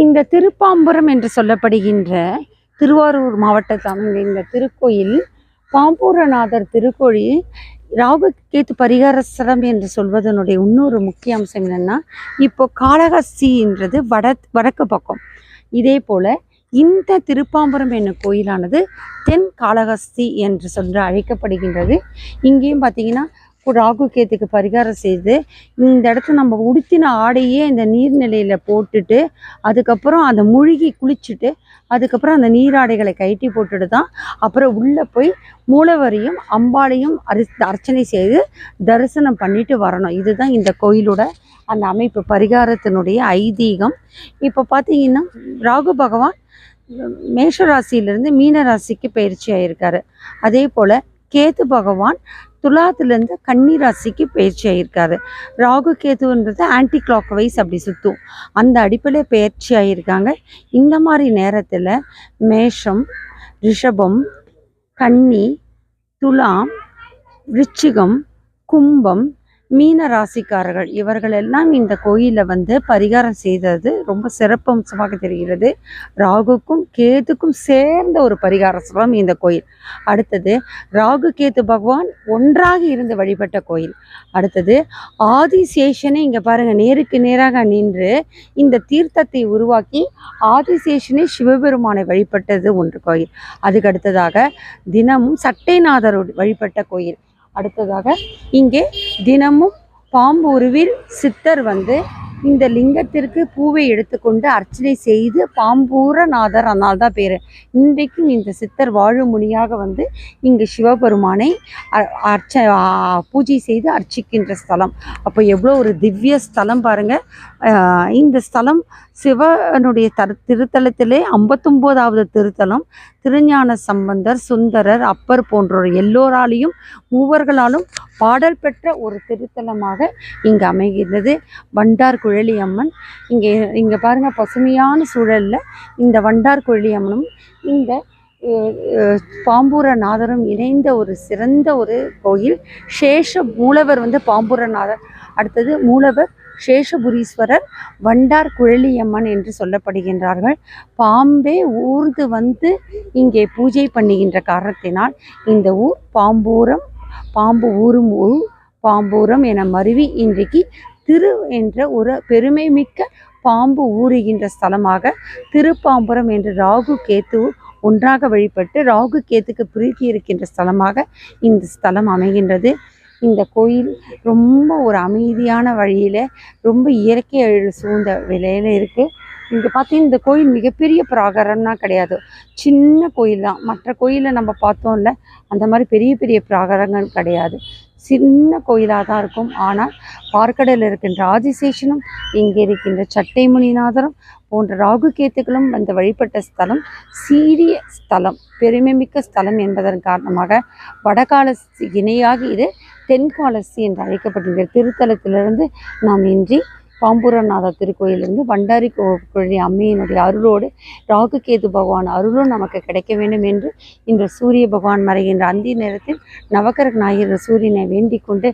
இந்த திருப்பாம்புரம் என்று சொல்லப்படுகின்ற திருவாரூர் மாவட்டத்தில் அமைந்த இந்த திருக்கோயில் பாம்பூரநாதர் திருக்கோயில் ராகு கேத்து பரிகாரஸ்தலம் என்று சொல்வதனுடைய இன்னொரு முக்கிய அம்சம் என்னென்னா, இப்போ காளஹஸ்தின்றது வடக்கு பக்கம். இதே போல் இந்த திருப்பாம்புரம் என்னும் கோயிலானது தென் காளஹஸ்தி என்று சொல்லி அழைக்கப்படுகின்றது. இங்கேயும் பார்த்திங்கன்னா ராகு கேத்துக்கு பரிகாரம் செய்து இந்த இடத்துல நம்ம உடுத்தின ஆடையே இந்த நீர்நிலையில் போட்டுட்டு அதுக்கப்புறம் அதை முழுகி குளிச்சுட்டு அதுக்கப்புறம் அந்த நீராடைகளை கழட்டி போட்டுட்டு தான் அப்புறம் உள்ளே போய் மூலவரையும் அம்பாளையும் அர்ச்சனை செய்து தரிசனம் பண்ணிட்டு வரணும். இதுதான் இந்த கோயிலோட அந்த அமைப்பு, பரிகாரத்தினுடைய ஐதீகம். இப்போ பார்த்தீங்கன்னா ராகு பகவான் மேஷ ராசியிலிருந்து மீன ராசிக்கு பயிற்சி ஆகியிருக்காரு. அதே போல் கேத்து பகவான் துலாத்துலேருந்து கன்னி ராசிக்கு பயிற்சி ஆகியிருக்காரு. ராகு கேத்துன்றது ஆன்டி கிளாக் வைஸ் அப்படி சுற்றும், அந்த அடிப்படையில் பயிற்சி ஆகியிருக்காங்க. இந்த மாதிரி நேரத்தில் மேஷம், ரிஷபம், கன்னி, துலாம், விருச்சிகம், கும்பம், மீன ராசிக்காரர்கள் இவர்களெல்லாம் இந்த கோயிலில் பரிகாரம் செய்தது ரொம்ப சிறப்பம்சமாக தெரிகிறது. ராகுக்கும் கேத்துக்கும் சேர்ந்த ஒரு பரிகார ஸ்தலம் இந்த கோயில். அடுத்தது ராகு கேத்து பகவான் ஒன்றாக இருந்து வழிபட்ட கோயில். அடுத்தது ஆதிசேஷனை இங்கே பாருங்கள், நேருக்கு நேராக நின்று இந்த தீர்த்தத்தை உருவாக்கி ஆதிசேஷனை சிவபெருமானை வழிபட்டது ஒன்று கோயில். அதுக்கு அடுத்ததாக தினமும் சட்டைநாதர் வழிபட்ட கோயில். அடுத்ததாக இங்கே தினமும் பாம்பு உருவில் சித்தர் இந்த லிங்கத்திற்கு பூவை எடுத்துக்கொண்டு அர்ச்சனை செய்து பாம்பூரநாதர், அதனால தான் பேர். இன்றைக்கும் இந்த சித்தர் வாழும் முனியாக இங்கு சிவபெருமானை பூஜை செய்து அர்ச்சிக்கின்ற ஸ்தலம். அப்போ எவ்வளோ ஒரு திவ்ய ஸ்தலம் பாருங்கள். இந்த ஸ்தலம் சிவனுடைய திருத்தலத்திலே 59வது திருத்தலம். திருஞான சம்பந்தர், சுந்தரர், அப்பர் போன்றோர் எல்லோராலையும் மூவர்களாலும் பாடல் பெற்ற ஒரு திருத்தலமாக இங்கு அமைகிறது. வண்டார் குழலி அம்மன் இங்கே பாருங்கள், பசுமையான சூழலில் இந்த வண்டார் குழலி அம்மனும் இந்த பாம்பூரநாதரும் இணைந்த ஒரு சிறந்த ஒரு கோயில். சேஷ மூலவர் பாம்பூரநாதர், அடுத்தது மூலவர் சேஷபுரீஸ்வரர், வண்டார் குழலியம்மன் என்று சொல்லப்படுகின்றார்கள். பாம்பே ஊர்ந்து இங்கே பூஜை பண்ணுகின்ற காரணத்தினால் இந்த ஊர் பாம்பு ஊரும் ஊர் பாம்பூரம் என மருவி இன்றைக்கு திரு என்ற ஒரு பெருமை மிக்க பாம்பு ஊறுகின்ற ஸ்தலமாக திருப்பாம்புரம் என்று ராகு கேத்து ஒன்றாக வழிபட்டு ராகு கேத்துக்கு பிரீத்தி இருக்கின்ற ஸ்தலமாக இந்த ஸ்தலம் அமைகின்றது. இந்த கோயில் ரொம்ப ஒரு அமைதியான வழியில் ரொம்ப இயற்கை சூழ்ந்த விலையில் இருக்குது. இங்கே பார்த்தீங்கன்னா இந்த கோயில் மிகப்பெரிய பிராகாரம்னா கிடையாது, சின்ன கோயில் தான். மற்ற கோயிலில் நம்ம பார்த்தோம்ல அந்த மாதிரி பெரிய பெரிய பிராகாரங்கள் கிடையாது, சின்ன கோயிலாக தான் இருக்கும். ஆனால் பார்க்கடலில் இருக்கின்ற ஆதிசேஷனும் இங்கே இருக்கின்ற சட்டைமுனிநாதரும் போன்ற ராகு கேத்துக்களும் வழிபட்ட ஸ்தலம் சீரிய ஸ்தலம், பெருமைமிக்க ஸ்தலம் என்பதன் காரணமாக வடகாலஸ்தி இணையாக இது தென்காலஸ்தி என்று அழைக்கப்படுகிற திருத்தலத்திலிருந்து நாம் இன்றி பாம்பூரநாதர் திருக்கோயிலிருந்து வண்டாரி குழலி அம்மையினுடைய அருளோடு ராகு கேது பகவான் அருளும் நமக்கு கிடைக்க வேண்டும் என்று இன்று சூரிய பகவான் மறைகின்ற அந்தி நேரத்தில் நவக்கர நாயகர் சூரியனை வேண்டிக் கொண்டு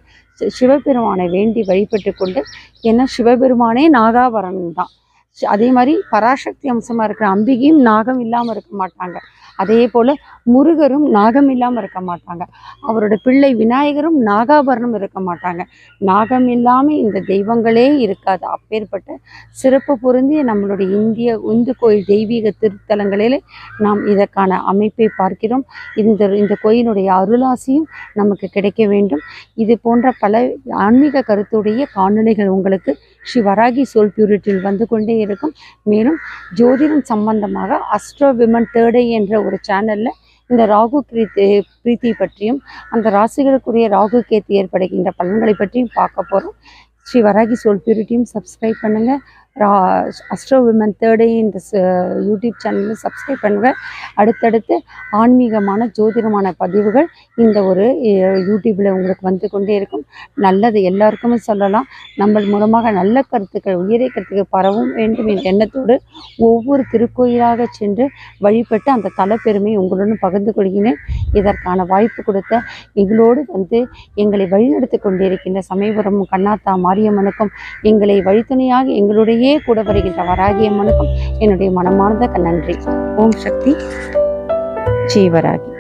சிவபெருமானை வேண்டி வழிபட்டு கொண்டு, ஏன்னா சிவபெருமானே நாகாபரணம் தான். அதே மாதிரி பராசக்தி அம்சமாக இருக்கிற அம்பிகையும் நாகம் இல்லாமல் இருக்க மாட்டாங்க. அதே போல் முருகரும் நாகம் இல்லாமல் இருக்க மாட்டாங்க. அவரோட பிள்ளை விநாயகரும் நாகாபரணம் இருக்க மாட்டாங்க. நாகம் இல்லாமல் இந்த தெய்வங்களே இருக்காது. அப்பேற்பட்ட சிறப்பு பொருந்திய நம்மளுடைய இந்து கோயில் தெய்வீக திருத்தலங்களில் நாம் இதற்கான அமைப்பை பார்க்கிறோம். இந்த கோயிலுடைய அருளாசியும் நமக்கு கிடைக்க வேண்டும். இது போன்ற பல ஆன்மீக கருத்துடைய காணொளிகள் உங்களுக்கு ஸ்ரீ வராகி சோல் பியூரிட்டியில் வந்து கொண்டே இருக்கும். மேலும் ஜோதிடம் சம்பந்தமாக அஸ்ட்ரோ விமன் தேர்ட் ஐ என்ற ஒரு சேனலில் இந்த ராகு பிரீத்தி பற்றியும் அந்த ராசிகளுக்குரிய ராகு கேத்து ஏற்படுகின்ற பலன்களை பற்றியும் பார்க்க போகிறோம். ஸ்ரீ வராகி சோல் பியூரிட்டியும் சப்ஸ்கிரைப் பண்ணுங்கள். அஸ்ட்ரோ விமன் தேர்ட் ஐ இந்த யூடியூப் சேனலில் சப்ஸ்கிரைப் பண்ணுங்கள். அடுத்தடுத்து ஆன்மீகமான ஜோதிடமான பதிவுகள் இந்த ஒரு யூடியூப்பில் உங்களுக்கு வந்து கொண்டே இருக்கும். நல்லது எல்லாருக்குமே சொல்லலாம். நம்ம மூலமாக நல்ல கருத்துக்கள், உயரிய கருத்துக்கள் பரவும் வேண்டும் என்ற எண்ணத்தோடு ஒவ்வொரு திருக்கோயிலாக சென்று வழிபட்டு அந்த தலப்பெருமை உங்களுடன் பகிர்ந்து கொள்கிறேன். இதற்கான வாய்ப்பு கொடுத்த எங்களோடு எங்களை வழிநடத்தி கொண்டிருக்கின்ற சமயபுரம் கண்ணாத்தா மாரியம்மனுக்கும் எங்களை வழித்துணையாக எங்களுடைய என்னோடையே கூட வருகின்ற வராகி அம்மனுக்கும் என்னுடைய மனமார்ந்த நன்றி. ஓம் சக்தி. ஜீவராகி.